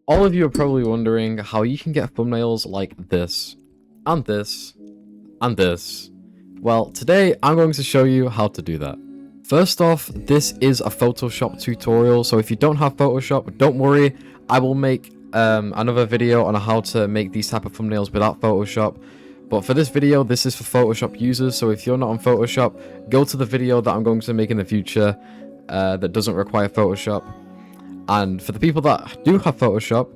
All of you are probably wondering how you can get thumbnails like this, and this, and this. Well, today I'm going to show you how to do that. First off, this is a Photoshop tutorial, so if you don't have Photoshop, don't worry. I will make another video on how to make these type of thumbnails without Photoshop. But for this video, this is for Photoshop users, so if you're not on Photoshop, go to the video that I'm going to make in the future that doesn't require Photoshop. And for the people that do have Photoshop,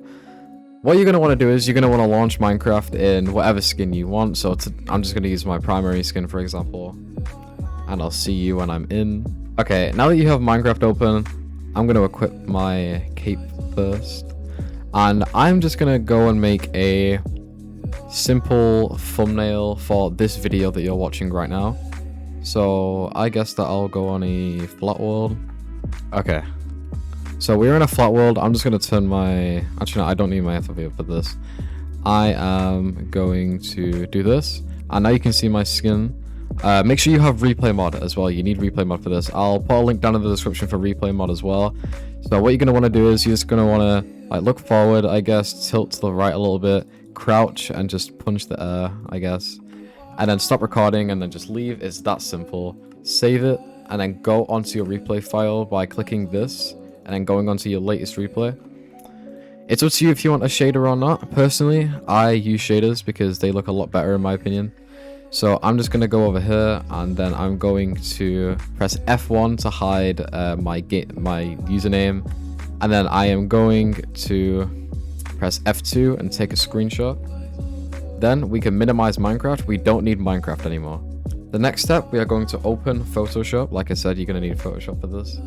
what you're going to want to do is you're going to want to launch Minecraft in whatever skin you want. So I'm just going to use my primary skin, for example. And I'll see you when I'm in. Okay, now that you have Minecraft open, I'm going to equip my cape first. And I'm just going to go and make a simple thumbnail for this video that you're watching right now. So I guess that I'll go on a flat world. Okay. So we're in a flat world. I'm just going to turn my... Actually, no, I don't need my FOV for this. I am going to do this. And now you can see my skin. Make sure you have replay mod as well. You need replay mod for this. I'll put a link down in the description for replay mod as well. So what you're going to want to do is you're just going to want to look forward, I guess, tilt to the right a little bit, crouch, and just punch the air, I guess. And then stop recording and then just leave. It's that simple. Save it and then go onto your replay file by clicking this. And then going on to your latest replay. It's up to you if you want a shader or not. Personally, I use shaders because they look a lot better in my opinion. So I'm just going to go over here and then I'm going to press F1 to hide my username. And then I am going to press F2 and take a screenshot. Then we can minimize Minecraft. We don't need Minecraft anymore. The next step, we are going to open Photoshop. Like I said, you're going to need Photoshop for this.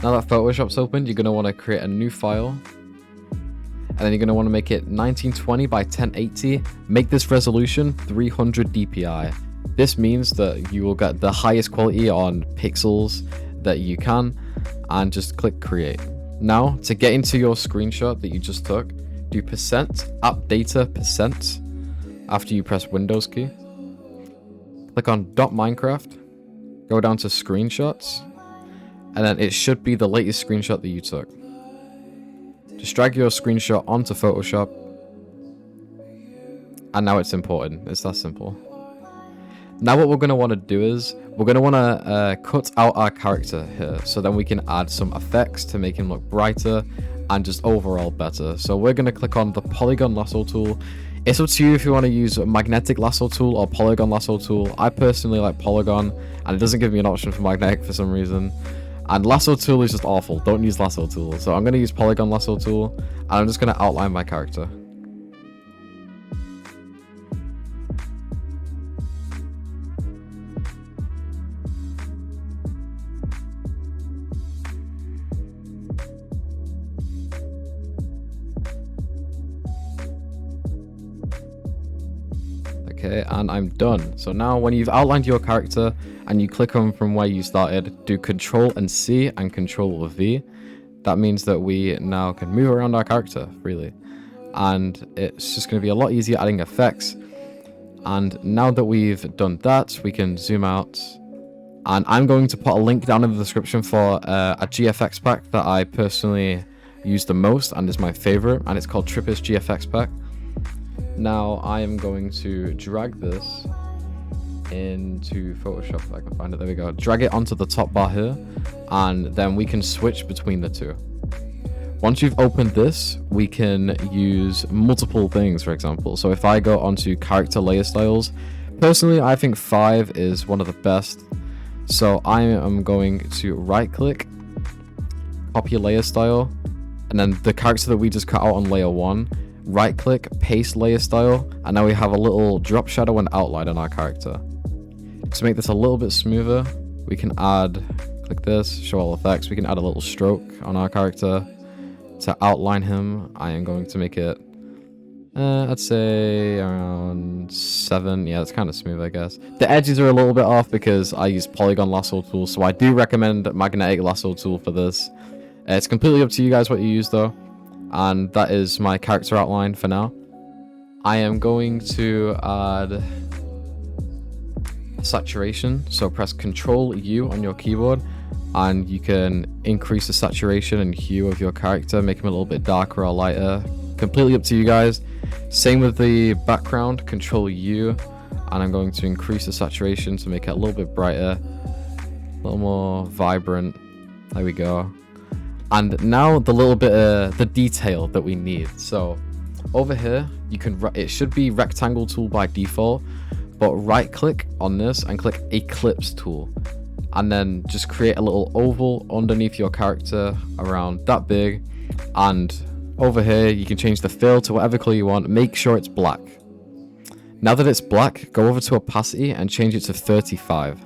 Now that Photoshop's opened, you're going to want to create a new file. And then you're going to want to make it 1920 by 1080. Make this resolution 300 dpi. This means that you will get the highest quality on pixels that you can. And just click create. Now, to get into your screenshot that you just took, do %appdata% after you press Windows key. Click on .minecraft, go down to screenshots, and then it should be the latest screenshot that you took. Just drag your screenshot onto Photoshop, and now it's imported. It's that simple. Now what we're going to want to do is, we're going to want to cut out our character here, so then we can add some effects to make him look brighter, and just overall better. So we're going to click on the polygon lasso tool. It's up to you if you want to use a magnetic lasso tool or polygon lasso tool. I personally like polygon, and it doesn't give me an option for magnetic for some reason. And lasso tool is just awful. Don't use lasso tool. So I'm going to use polygon lasso tool, and I'm just going to outline my character. Okay, and I'm done. So now when you've outlined your character and you click on from where you started, do Control and C and Control V. That means that we now can move around our character freely. And it's just going to be a lot easier adding effects. And now that we've done that, we can zoom out. And I'm going to put a link down in the description for a GFX pack that I personally use the most and is my favorite. And it's called Trippis GFX pack. Now I am going to drag this into Photoshop if I can find it. There we go. Drag it onto the top bar here, and then we can switch between the two. Once you've opened this, we can use multiple things, for example. So if I go onto character layer styles, personally I think 5 is one of the best. So I am going to right click, copy layer style, and then the character that we just cut out on layer 1, right click, paste layer style, and now we have a little drop shadow and outline on our character. To make this a little bit smoother, we can add, click this, show all effects, we can add a little stroke on our character to outline him. I am going to make it, I'd say around 7. Yeah, it's kind of smooth, I guess. The edges are a little bit off because I use polygon lasso tool, so I do recommend magnetic lasso tool for this. It's completely up to you guys what you use though. And that is my character outline for now. I am going to add saturation. So press Control U on your keyboard and you can increase the saturation and hue of your character, make him a little bit darker or lighter, Completely up to you guys. Same with the background, Control U, and I'm going to increase the saturation to make it a little bit brighter, a little more vibrant. There we go. And now the little bit of the detail that we need. So over here, you can, it should be rectangle tool by default, but right click on this and click ellipse tool, and then just create a little oval underneath your character around that big. And over here, you can change the fill to whatever color you want. Make sure it's black. Now that it's black, go over to opacity and change it to 35.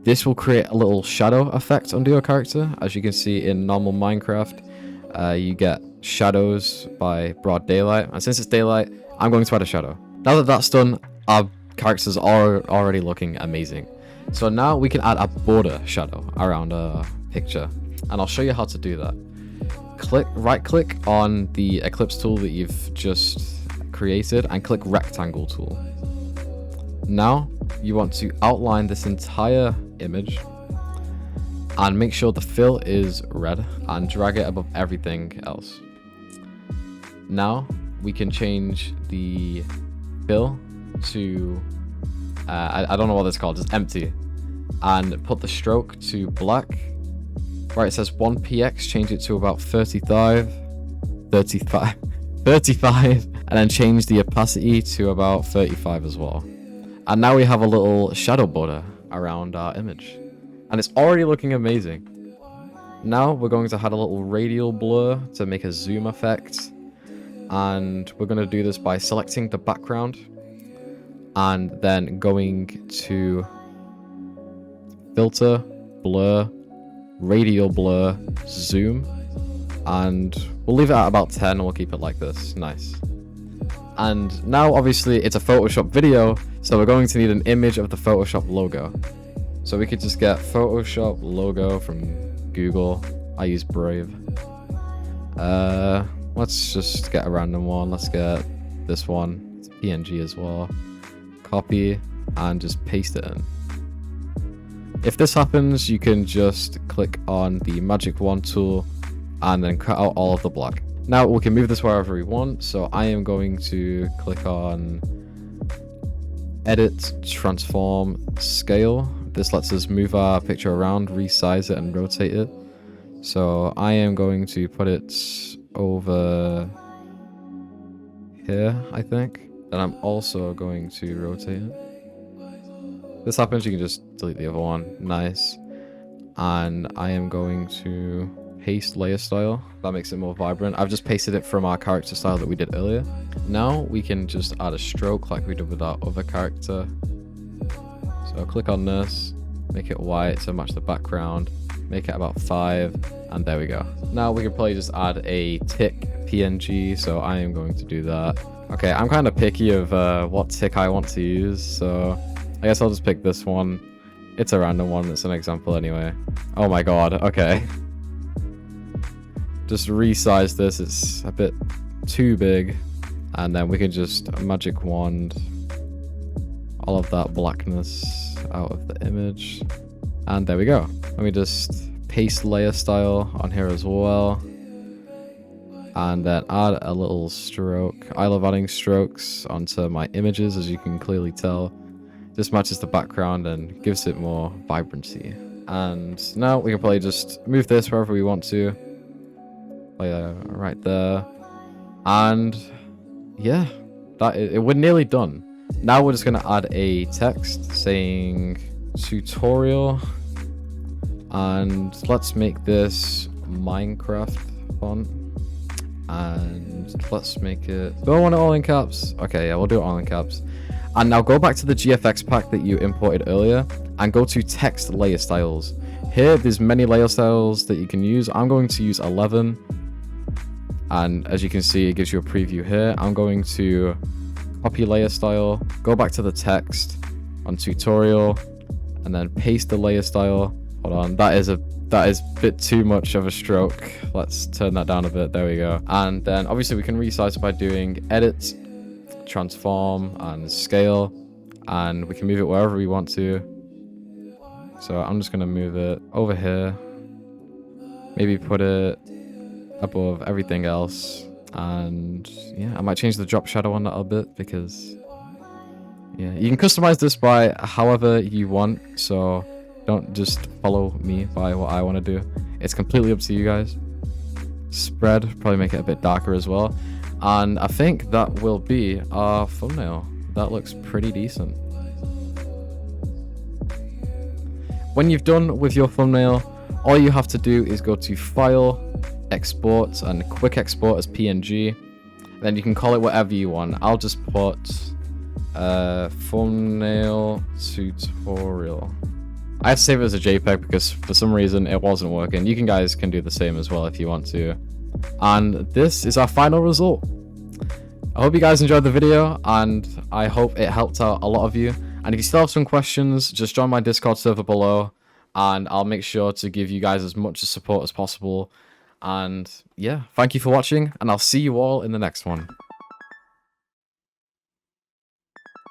This will create a little shadow effect under your character. As you can see in normal Minecraft, you get shadows by broad daylight. And since it's daylight, I'm going to add a shadow. Now that that's done, our characters are already looking amazing. So now we can add a border shadow around a picture. And I'll show you how to do that. Right click on the ellipse tool that you've just created and click rectangle tool. Now you want to outline this entire image and make sure the fill is red and drag it above everything else. Now we can change the fill to I don't know what it's called, just empty, and put the stroke to black. Right, it says 1px, change it to about 35, and then change the opacity to about 35 as well. And now we have a little shadow border around our image, and it's already looking amazing. Now we're going to add a little radial blur to make a zoom effect, and we're going to do this by selecting the background and then going to filter, blur, radial blur, zoom, and we'll leave it at about 10 and we'll keep it like this. Nice. And now obviously it's a Photoshop video, so we're going to need an image of the Photoshop logo. So we could just get Photoshop logo from Google. I use Brave. Let's just get a random one. Let's get this one. It's PNG as well. Copy and just paste it in. If this happens, you can just click on the magic wand tool and then cut out all of the black. Now we can move this wherever we want, so I am going to click on Edit, Transform, Scale. This lets us move our picture around, resize it, and rotate it. So I am going to put it over here, I think. Then I'm also going to rotate it. This happens, you can just delete the other one. Nice. And I am going to paste layer style. That makes it more vibrant. I've just pasted it from our character style that we did earlier. Now we can just add a stroke like we did with our other character. So click on this, make it white to match the background, make it about 5, and there we go. Now we can probably just add a tick PNG, so I am going to do that. Okay, I'm kind of picky of what tick I want to use, so I guess I'll just pick this one. It's a random one, it's an example anyway. Oh my god, okay. Just resize this, it's a bit too big. And then we can just magic wand all of that blackness out of the image. And there we go. Let me just paste layer style on here as well. And then add a little stroke. I love adding strokes onto my images, as you can clearly tell. This matches the background and gives it more vibrancy. And now we can probably just move this wherever we want to. Right there. And yeah, we're nearly done. Now we're just going to add a text saying tutorial. And let's make this Minecraft font. And let's make it... Do I want it all in caps? Okay, yeah, we'll do it all in caps. And now go back to the GFX pack that you imported earlier and go to text layer styles. Here, there's many layer styles that you can use. I'm going to use 11. And as you can see, it gives you a preview here. I'm going to copy layer style, go back to the text on tutorial, and then paste the layer style. Hold on, that is a bit too much of a stroke. Let's turn that down a bit. There we go. And then obviously we can resize it by doing edit, transform, and scale, and we can move it wherever we want to. So I'm just gonna move it over here, maybe put it above everything else, And yeah, I might change the drop shadow on that a bit because yeah, you can customize this by however you want, so don't just follow me by what I want to do. It's completely up to you guys. Spread, probably make it a bit darker as well. And I think that will be our thumbnail. That looks pretty decent. When you've done with your thumbnail, all you have to do is go to File, Export, and Quick Export as PNG. Then you can call it whatever you want. I'll just put thumbnail tutorial. I have to save it as a JPEG because for some reason it wasn't working. You guys can do the same as well if you want to. And this is our final result. I hope you guys enjoyed the video, and I hope it helped out a lot of you. And if you still have some questions, just join my Discord server below, and I'll make sure to give you guys as much support as possible. And yeah, thank you for watching, and I'll see you all in the next one.